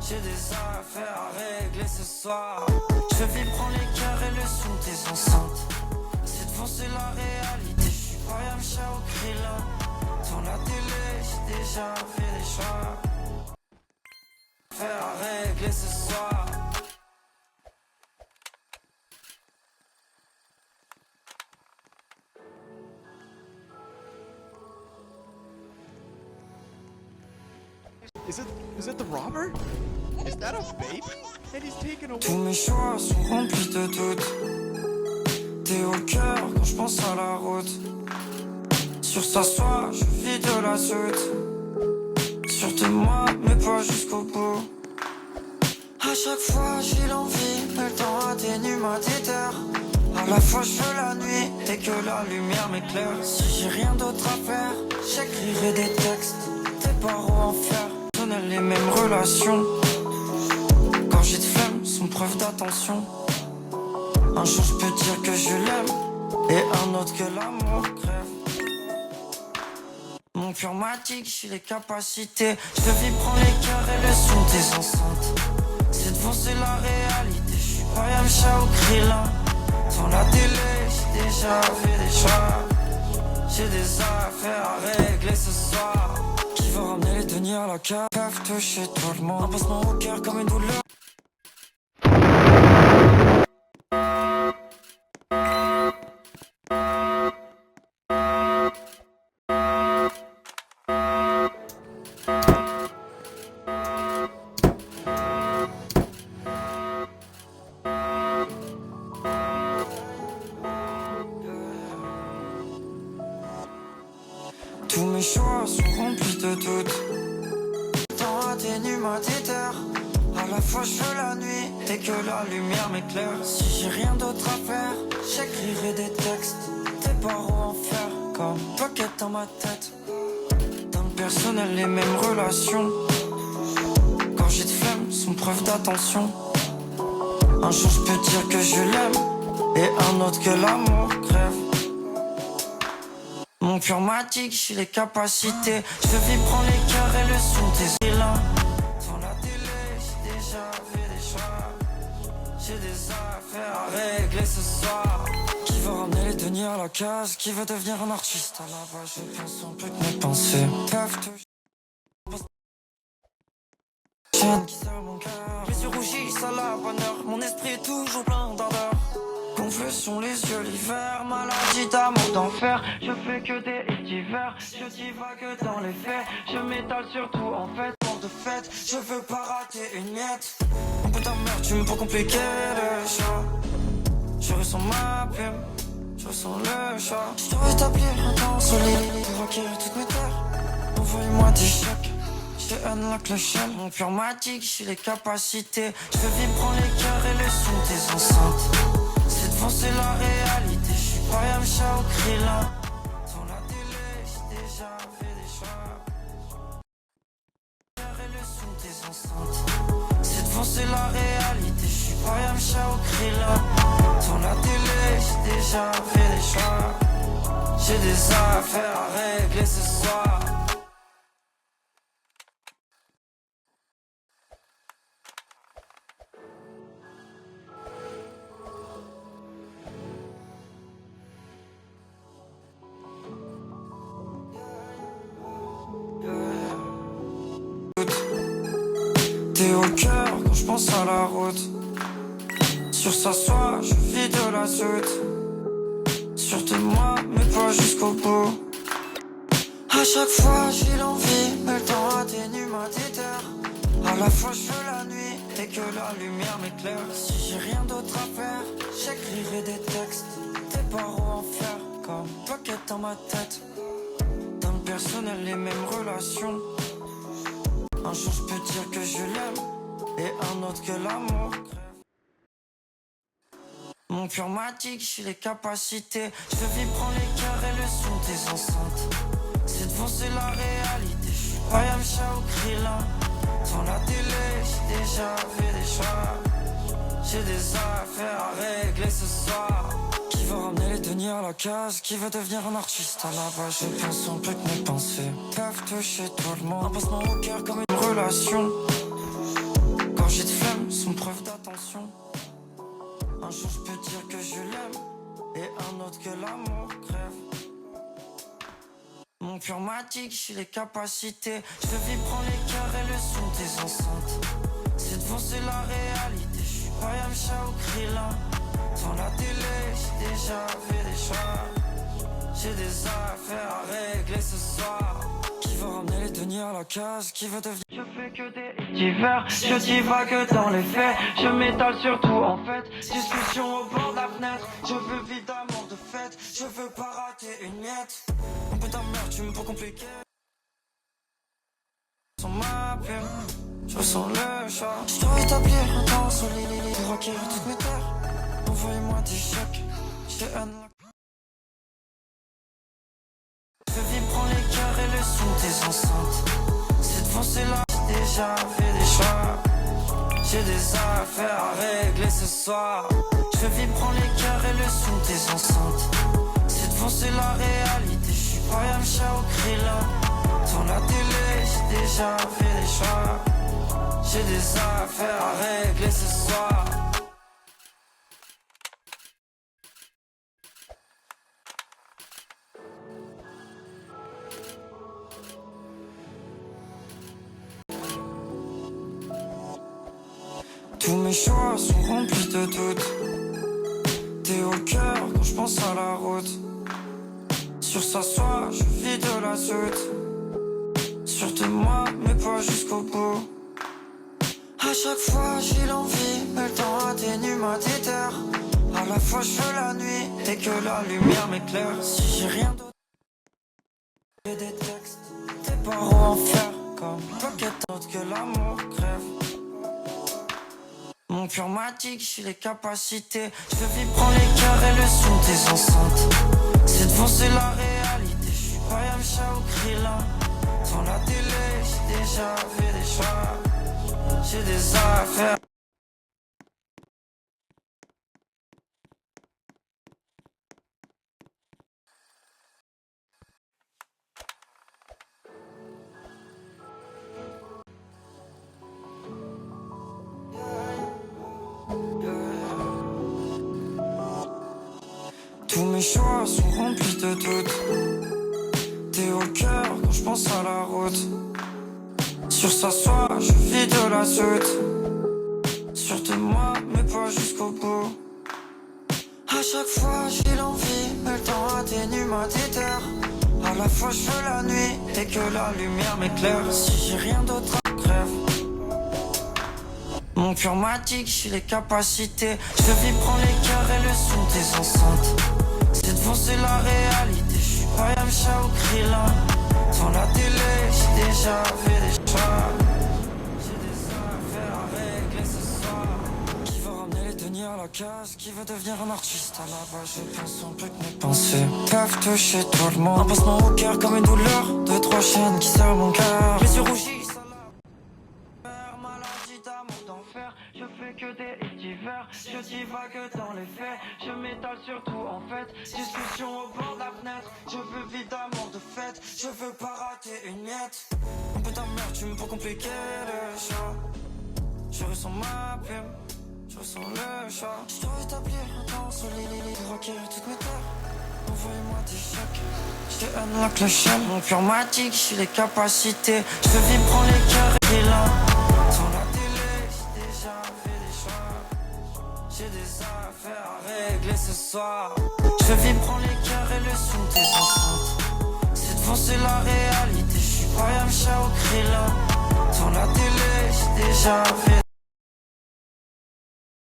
J'ai des affaires à régler ce soir. Je vis prendre les cœurs et le son des enceintes. C'est devant c'est la réalité. Je suis pas Yamcha ou Krillin. Dans la télé j'ai déjà fait des choix. Affaires à régler ce soir. Is it the robber? Is that a baby? And he's taken away. Tous mes choix sont remplis de doutes. T'es au cœur quand je pense à la route. Sur sa soie, je vis de la soute. Sur tes moi, mais pas jusqu'au bout. À chaque fois j'ai l'envie, mais le temps atténue ma déterre. À la fois je veux la nuit et que la lumière m'éclaire. Si j'ai rien d'autre à faire, j'écrirai des textes. Tes barreaux en fer, donnent les mêmes relations. Quand j'ai de flemme, sont preuve d'attention. Un jour je peux dire que je l'aime, et un autre que l'amour crève. Mon cœur m'indique, j'ai les capacités. Je vis prendre les cœurs et le son des enceintes. C'est devant c'est la réalité. Je suis pas Yamcha ou Krillin. Dans la télé, j'ai déjà fait des choix. J'ai des affaires à régler ce soir. Qui va ramener les deniers à la cave? Peuvent toucher tout le monde. Un passement au cœur comme une douleur. Tous mes choix sont remplis de doutes. Le temps atténue ma déterre. À la fois je veux la nuit et que la lumière m'éclaire. Si j'ai rien d'autre à faire, j'écrirai des textes. Tes barreaux en fer comme pocket dans ma tête. Dans le personnel les mêmes relations. Quand j'ai de flemme, sont preuve d'attention. Un jour je peux dire que je l'aime, et un autre que l'amour crève. Mon cœur m'indique, j'ai les capacités. Je vis prendre les cœurs et le son des élans. Dans la télé, j'ai déjà fait des choix. J'ai des affaires à régler ce soir. Qui va ramener les deniers à la case? Qui veut devenir un artiste à la base? Je pense en plus que mes pensées peuvent toucher. Qui serre mon cœur. Les yeux rougissent à la bonne heure. Mon esprit est toujours plein d'ardeur. Confession, les yeux l'hiver, maladie d'amour d'enfer. Je fais que des hits d'hiver, je divague dans les faits. Je m'étale surtout en fait, pour de fête. Je veux pas rater une miette. Un peu d'amertume pour compliquer le choix. Je ressens ma plume, je ressens le chat. Je dois établir un temps solide pour acquérir toutes mes terres. Envoyez-moi des chèques, je unlock le shell. Mon cœur m'indique, j'ai les capacités. Je veux vivre prendre les cœurs et le son des enceintes. C'est devant c'est la réalité. Je suis pas Yamcha ou Krillin. Dans la télé, j'ai déjà fait des choix. Et le son des enceintes. C'est devant c'est la réalité. Je suis pas Yamcha ou Krillin. Dans la télé, j'ai déjà fait des choix. J'ai des affaires à régler ce soir. T'es au cœur quand je pense à la route. Sur sa soie, je vis de la soute. Sur tes moi, mais pas jusqu'au bout. À chaque fois j'ai l'envie, mais le temps atténue ma déterre. À la fois je veux la nuit et que la lumière m'éclaire. Si j'ai rien d'autre à faire, j'écrirai des textes. Tes barreaux en fer comme pocket dans ma tête. Dans le personnel les mêmes relations. Un jour je peux dire que je l'aime, et un autre que l'amour crève. Mon cœur m'indique, j'ai les capacités. Je veux vivre prendre les cœurs et le son des enceintes. C'est devant c'est la réalité. Je suis pas Yamcha ou Krillin. Dans la télé, j'ai déjà fait des choix. J'ai des affaires à régler ce soir. Qui va ramener les deniers à la case? Qui veut devenir un artiste à la base? Je pense en plus que mes pensées peuvent toucher tout le monde. Un passement au cœur comme une relation. gorgées de flemme sont preuve d'attention. Un jour je peux dire que je l'aime, et un autre que l'amour crève. Mon cœur m'indique, j'ai les capacités. Je fais vibrer les cœurs et le son des enceintes. Cette fois c'est la réalité, je suis pas Yamcha ou Krillin. Dans la télé, j'ai déjà fait des choix. J'ai des affaires à régler ce soir. Qui veut ramener les deniers à la case? Qui veut devenir... Je fais que des hits divers, je divague dans les faits. Je m'étale sur tout en fait. Discussion au bord de la fenêtre. Je veux vivre d'amour de fête. Je veux pas rater une miette. Un peu d'amertume pour compliquer. Sans ma plume, je ressens le chat. Je dois établir un temps solide pour acquérir toutes mes terres. Envoyez-moi des chèques, j'ai un... Je vibre les cœurs et le son des enceintes. Cette fois c'est là, j'ai déjà fait des choix. J'ai des affaires à régler ce soir. Je vibre les cœurs et le son des enceintes. Cette fois c'est la réalité, je suis pas Yamcha ou Krillin. Dans la télé, j'ai déjà fait des choix. J'ai des affaires à régler ce soir. Tous mes choix sont remplis de doutes. T'es au cœur quand je pense à la route. Sur sa soie, je vis de la soute. Sur de moi, mais pas jusqu'au bout. À chaque fois j'ai l'envie, mais le temps atténue ma déterre. À la fois je veux la nuit et que la lumière m'éclaire. Si j'ai rien d'autre, j'ai des textes, des barreaux en fer. Comme pocket autre que l'amour crève. Mon cœur m'indique, j'ai les capacités. Je veux vibrer les cœurs et le son des enceintes. Cette fois c'est la réalité, je suis pas Yamcha ou Krillin. Dans la télé, j'ai déjà fait des choix. J'ai des affaires. Tous mes choix sont remplis de doutes. T'es au cœur quand je pense à la route. Sur sa soie, je vis de la soute. Sur de moi, mais pas jusqu'au bout. À chaque fois j'ai l'envie, mais le temps atténue ma déterre. À la fois je veux la nuit et que la lumière m'éclaire. Si j'ai rien d'autre à crève. Mon cœur m'indique, j'ai les capacités. Je vibrer les cœurs et le son des enceintes. Cette fois c'est la réalité, je suis pas Yamcha ou Krillin. Dans la télé, j'ai déjà fait des choix. J'ai des affaires à régler ce soir. Qui veut ramener les deniers à la case? Qui veut devenir un artiste? À la base je pense en plus que mes pensées peuvent toucher tout le monde. Un pansement au cœur comme une douleur. Deux, trois chaînes qui serrent mon cœur. Les yeux rougis, ça l'a maladie d'amour d'enfer. Je fais que des hits divers. Je divague dans les faits. Je m'étale sur tout en fait. Discussion au bord de la fenêtre. Je veux vivre d'amour de fête. Je veux pas rater une miette. Un peu d'amertume pour compliquer le choix. Je ressens ma plume, je ressens le chat. Je dois établir un temps solide pour acquérir toutes mes terres. Envoyez-moi des chèques, j'ai unlock le chaîne. Mon cœur m'indique, j'ai les capacités. Je veux vibrer les cœurs et là. Dans la télé, j'ai déjà fait des choix. J'ai des affaires à régler ce soir. Je veux vibrer les cœurs et le son des enceintes. Cette fois c'est la réalité, je suis pas Yamcha ou Krillin. Dans la télé, j'ai déjà fait